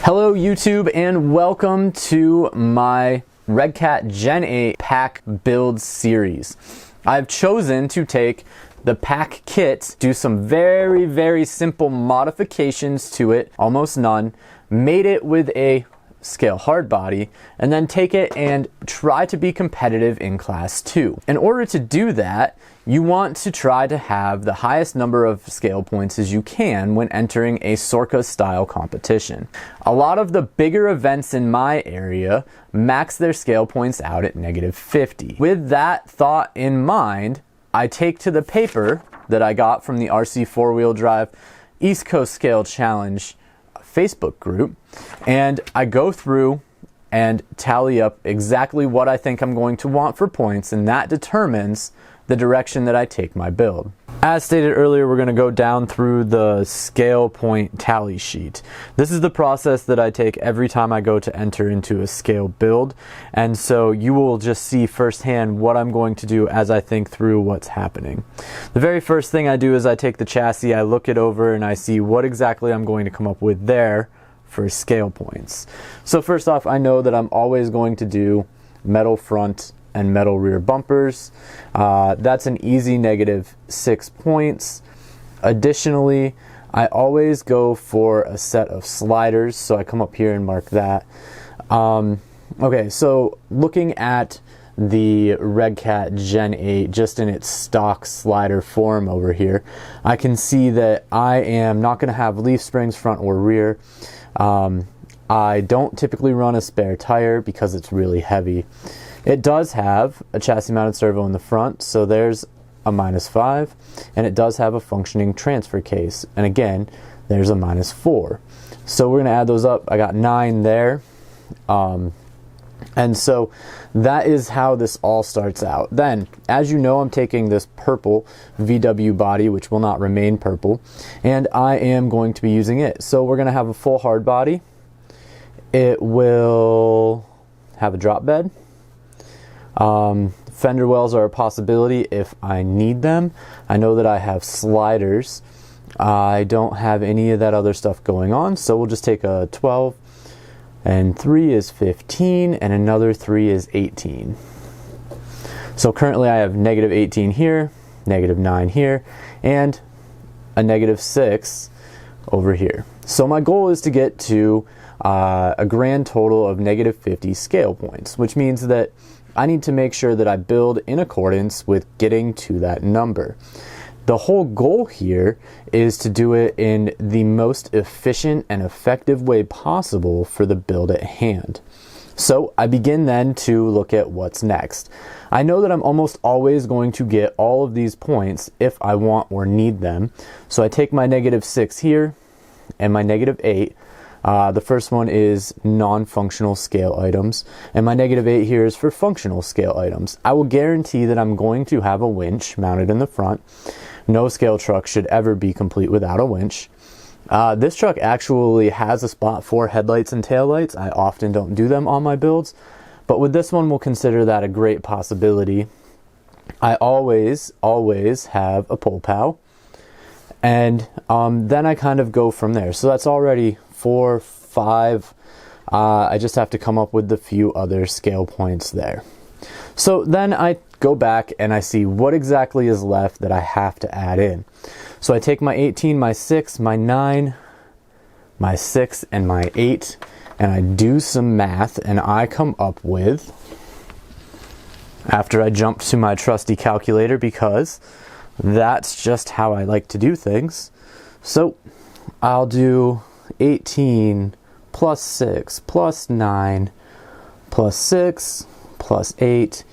Hello YouTube and welcome to my Redcat Gen 8 pack build series. I've chosen to take the pack kit, do some very simple modifications to it, almost none, made it with a scale hard body, and then take it and try to be competitive in class 2. In order to do that, you want to try to have the highest number of scale points as you can when entering a Sorrca style competition. A lot of the bigger events in my area max their scale points out at -50. With that thought in mind, I take to the paper that I got from the RC 4-wheel drive East Coast Scale Challenge Facebook group, and I go through and tally up exactly what I think I'm going to want for points, and that determines the direction that I take my build. As stated earlier, we're going to go down through the scale point tally sheet. This is the process that I take every time I go to enter into a scale build, and so you will just see firsthand what I'm going to do as I think through what's happening. The very first thing I do is I take the chassis, I look it over, and I see what exactly I'm going to come up with there for scale points. So first off, I know that I'm always going to do metal front and metal rear bumpers. That's an easy -6 points. Additionally, I always go for a set of sliders, so I come up here and mark that. Okay, so looking at the Redcat Gen 8 just in its stock slider form over here, I can see that I am not going to have leaf springs front or rear. I don't typically run a spare tire because it's really heavy. It does have a chassis mounted servo in the front, so there's a -5, and it does have a functioning transfer case, and again there's a -4. So we're going to add those up. I got 9 there, and so that is how this all starts out. Then, as you know, I'm taking this purple VW body, which will not remain purple, and I am going to be using it. So we're going to have a full hard body. It will have a drop bed. Fender wells are a possibility if I need them. I know that I have sliders. I don't have any of that other stuff going on, so we'll just take a 12, and 3 is 15, and another 3 is 18. So currently I have -18 here, -9 here, and a -6 over here. So my goal is to get to a grand total of -50 scale points, which means that I need to make sure that I build in accordance with getting to that number. The whole goal here is to do it in the most efficient and effective way possible for the build at hand. So I begin then to look at what's next. I know that I'm almost always going to get all of these points if I want or need them. So I take my -6 here and my -8. The first one is non-functional scale items, and my -8 here is for functional scale items. I will guarantee that I'm going to have a winch mounted in the front. No scale truck should ever be complete without a winch. This truck actually has a spot for headlights and taillights. I often don't do them on my builds, but with this one we'll consider that a great possibility. I always have a pole pow, and then I kind of go from there. So that's already 4, 5. I just have to come up with a few other scale points there. So then I go back and I see what exactly is left that I have to add in. So I take my 18, my 6, my 9, my 6, and my 8, and I do some math, and I come up with, after I jump to my trusty calculator because that's just how I like to do things. So I'll do 18 plus 6 plus 9 plus 6 plus 8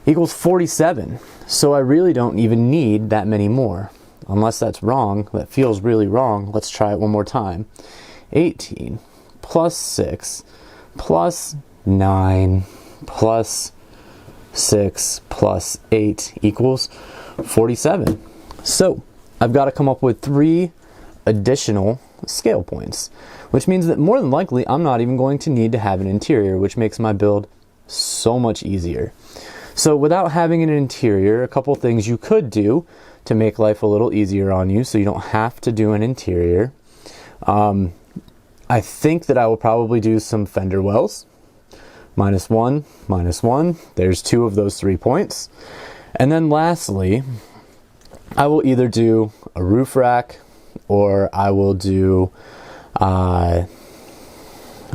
equals 47. So I really don't even need that many more. Unless that's wrong, that feels really wrong. Let's try it one more time. 18 plus 6 plus 9 plus 6 plus 8 equals 47. So I've got to come up with 3 additional scale points, which means that more than likely I'm not even going to need to have an interior, which makes my build so much easier. So without having an interior, a couple things you could do to make life a little easier on you so you don't have to do an interior. I think that I will probably do some fender wells. -1, -1. There's 2 of those 3 points. And then lastly, I will either do a roof rack or I will do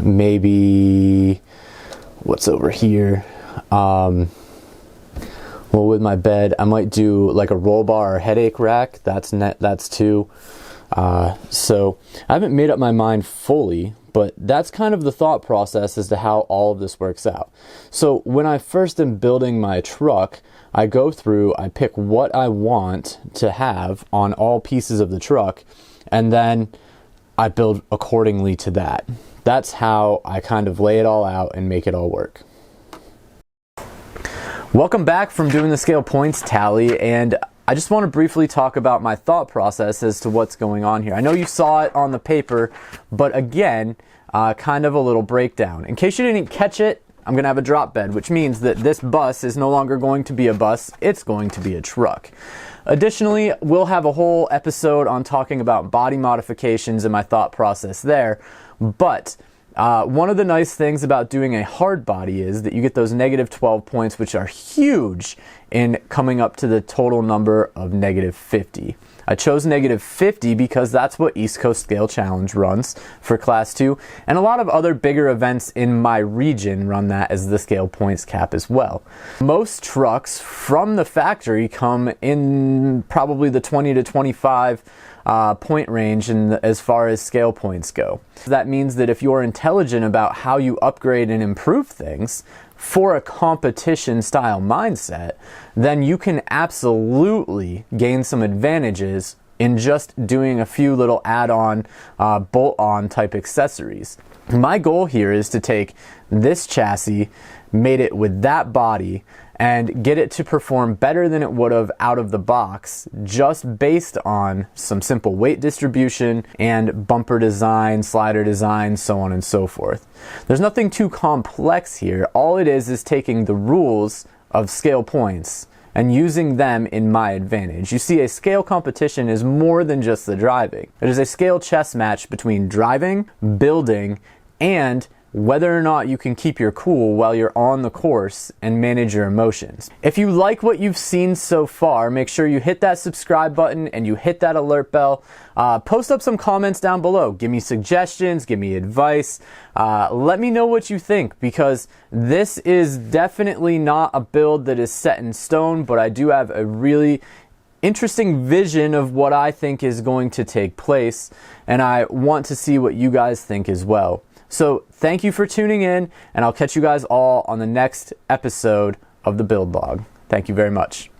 maybe, what's over here? Well, with my bed, I might do like a roll bar or headache rack. That's 2. So I haven't made up my mind fully, but that's kind of the thought process as to how all of this works out. So when I first am building my truck, I go through, I pick what I want to have on all pieces of the truck, and then I build accordingly to that. That's how I kind of lay it all out and make it all work. Welcome back from doing the scale points tally, and I just want to briefly talk about my thought process as to what's going on here. I know you saw it on the paper, but again, kind of a little breakdown. In case you didn't catch it, I'm going to have a drop bed, which means that this bus is no longer going to be a bus, it's going to be a truck. Additionally, we'll have a whole episode on talking about body modifications and my thought process there, but one of the nice things about doing a hard body is that you get those -12 points, which are huge in coming up to the total number of -50. I chose -50 because that's what East Coast Scale Challenge runs for Class 2, and a lot of other bigger events in my region run that as the scale points cap as well. Most trucks from the factory come in probably the 20 to 25 point range as far as scale points go. That means that if you're intelligent about how you upgrade and improve things for a competition style mindset, then you can absolutely gain some advantages in just doing a few little add-on, bolt-on type accessories. My goal here is to take this chassis, made it with that body, and get it to perform better than it would have out of the box, just based on some simple weight distribution and bumper design, slider design, so on and so forth. There's nothing too complex here. All it is taking the rules of scale points and using them in my advantage. You see, a scale competition is more than just the driving. It is a scale chess match between driving, building, and whether or not you can keep your cool while you're on the course and manage your emotions. If you like what you've seen so far, make sure you hit that subscribe button and you hit that alert bell. Post up some comments down below. Give me suggestions, give me advice. Let me know what you think, because this is definitely not a build that is set in stone, but I do have a really interesting vision of what I think is going to take place, and I want to see what you guys think as well. So thank you for tuning in, and I'll catch you guys all on the next episode of the Build Log. Thank you very much.